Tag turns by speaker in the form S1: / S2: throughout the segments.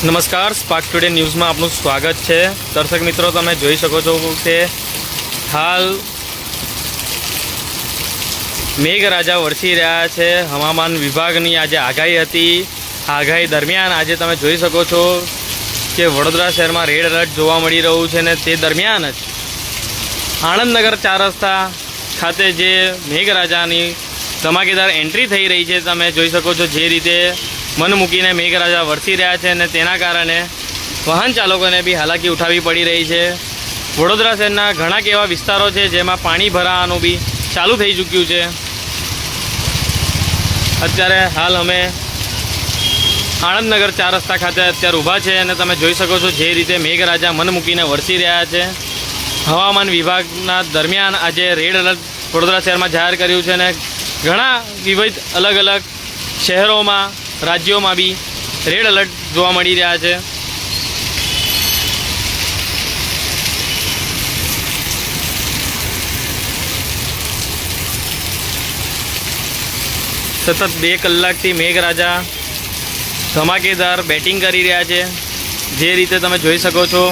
S1: નમસ્કાર, spark today ન્યૂઝમાં આપનું સ્વાગત છે। દર્શક મિત્રો, તમે જોઈ શકો છો કે હાલ મેઘરાજા વરસી રહ્યા છે। હવામાન વિભાગની આજે આગાહી હતી। આગાહી દરમિયાન આજે તમે જોઈ શકો છો કે વડોદરા શહેરમાં રેડ એલર્ટ જોવા મળી રહ્યું છે ને તે દરમિયાન જ આણંદનગર 4 રસ્તા ખાતે જે મેઘરાજાની ધમાકેદાર એન્ટ્રી થઈ રહી છે, તમે જોઈ શકો છો જે રીતે મન મૂકીને મેઘરાજા વરસી રહ્યા છે અને તેના કારણે વાહન ચાલકોને બી હાલાકી ઉઠાવવી પડી રહી છે। વડોદરા શહેરના ઘણા એવા વિસ્તારો છે જેમાં પાણી ભરાવાનું બી ચાલુ થઈ ચૂક્યું છે। અત્યારે હાલ અમે આણંદનગર 4 રસ્તા ખાતે અત્યારે ઊભા છે અને તમે જોઈ શકો છો જે રીતે મેઘરાજા મન મૂકીને વરસી રહ્યા છે। હવામાન વિભાગના દરમિયાન આજે રેડ એલર્ટ વડોદરા શહેરમાં જાહેર કર્યું છે અને ઘણા વિવિધ અલગ અલગ શહેરોમાં રાજ્યોમાં બી રેડ એલર્ટ જોવા મળી રહ્યા છે। સતત 2 કલાકથી મેઘરાજા ધમાકેદાર બેટિંગ કરી રહ્યા છે। જે રીતે તમે જોઈ શકો છો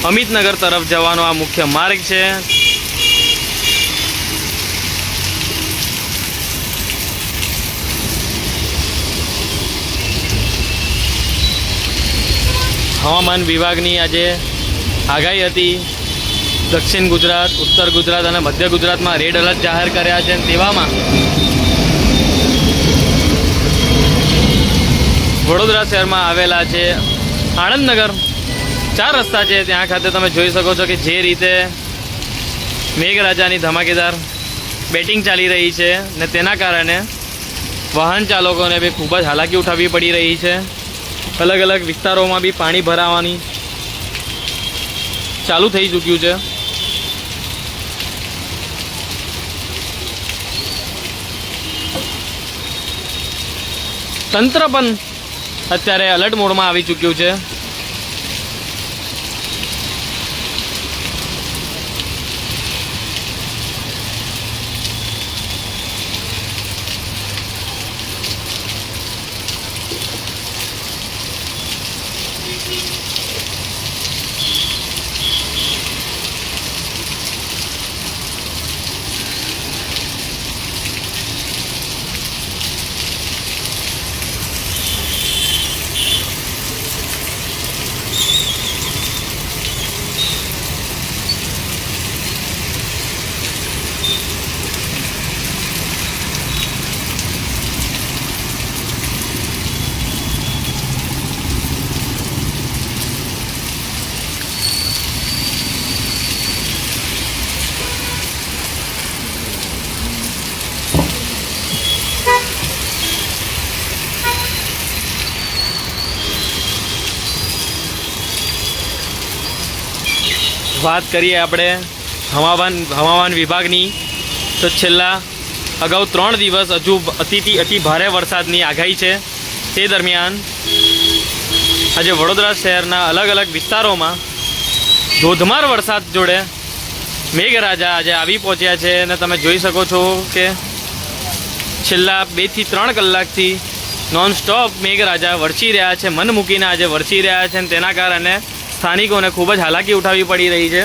S1: અમિતનગર તરફ જવાનો આ મુખ્ય માર્ગ છે। હવામાન વિભાગની આજે આગાહી હતી। દક્ષિણ ગુજરાત, ઉત્તર ગુજરાત અને મધ્ય ગુજરાતમાં રેડ એલર્ટ જાહેર કર્યા છે। તેવામાં વડોદરા શહેરમાં આવેલા છે આણંદનગર 4 રસ્તા છે, ત્યાં ખાતે તમે જોઈ શકો છો કે જે રીતે મેઘરાજાની ધમાકેદાર બેટિંગ ચાલી રહી છે ને તેના કારણે વાહન ચાલકોને બી ખૂબ જ હાલાકી ઉઠાવવી પડી રહી છે। અલગ અલગ વિસ્તારોમાં બી પાણી ભરાવાની ચાલુ થઈ ચૂક્યું છે। તંત્ર પણ અત્યારે એલર્ટ મોડમાં આવી ચૂક્યું છે। વાત કરીએ આપણે હવામાન વિભાગની તો છેલ્લા અગાઉ 3 દિવસ હજુ અતિ ભારે વરસાદની આગાહી છે। તે દરમિયાન આજે વડોદરા શહેરના અલગ અલગ વિસ્તારોમાં ધોધમાર વરસાદ જોડે મેઘરાજા આજે આવી પહોંચ્યા છે અને તમે જોઈ શકો છો કે છેલ્લા 2 થી 3 કલાકથી નોનસ્ટોપ મેઘરાજા વરસી રહ્યા છે, મન મૂકીને આજે વરસી રહ્યા છે અને તેના કારણે સ્થાનિકોને ખૂબ જ હાલાકી ઉઠાવવી પડી રહી છે।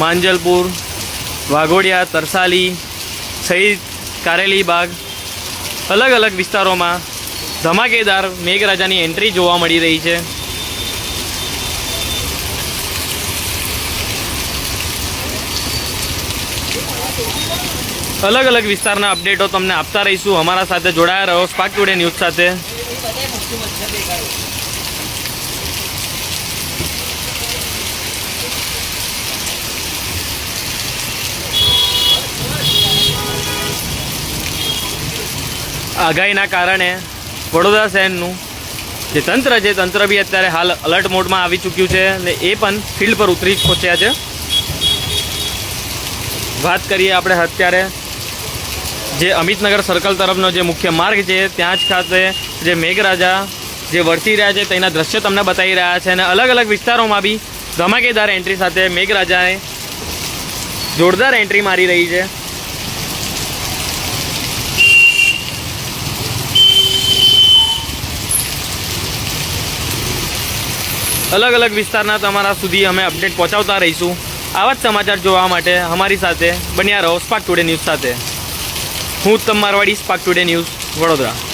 S1: માંજલપુર, વાઘોડિયા, તરસાલી સહિત કારેલીબાગ અલગ અલગ વિસ્તારોમાં ધમાકેદાર મેઘરાજાની એન્ટ્રી જોવા મળી રહી છે। અલગ અલગ વિસ્તારના અપડેટો તમને આપતા રહીશું। અમારા સાથે જોડાયા રહો સ્પાર્ક ટુડે ન્યૂઝ સાથે। આગાહીના કારણે વડોદરા શહેરનું જે તંત્ર બી અત્યારે હાલ અલર્ટ મોડમાં આવી ચૂક્યું છે અને એ પણ ફિલ્ડ પર ઉતરી પહોંચ્યા છે। વાત કરીએ આપણે અત્યારે જે અમિતનગર સર્કલ તરફનો જે મુખ્ય માર્ગ છે ત્યાં જ ખાતે જે મેઘરાજા જે વરસી રહ્યા છે તેના દ્રશ્યો તમને બતાવી રહ્યા છે અને અલગ અલગ વિસ્તારોમાં બી ધમાકેદાર એન્ટ્રી સાથે મેઘરાજાએ જોરદાર એન્ટ્રી મારી રહી છે. અલગ અલગ વિસ્તારના તમારા સુધી અમે અપડેટ પહોંચાડતા રહીશું. આવા જ સમાચાર જોવા માટે અમારી સાથે બન્યા રહો સ્પાર્ક ટુડે ન્યૂઝ સાથે. હું Uttam Marwadi, Spark Today News, Vadodara.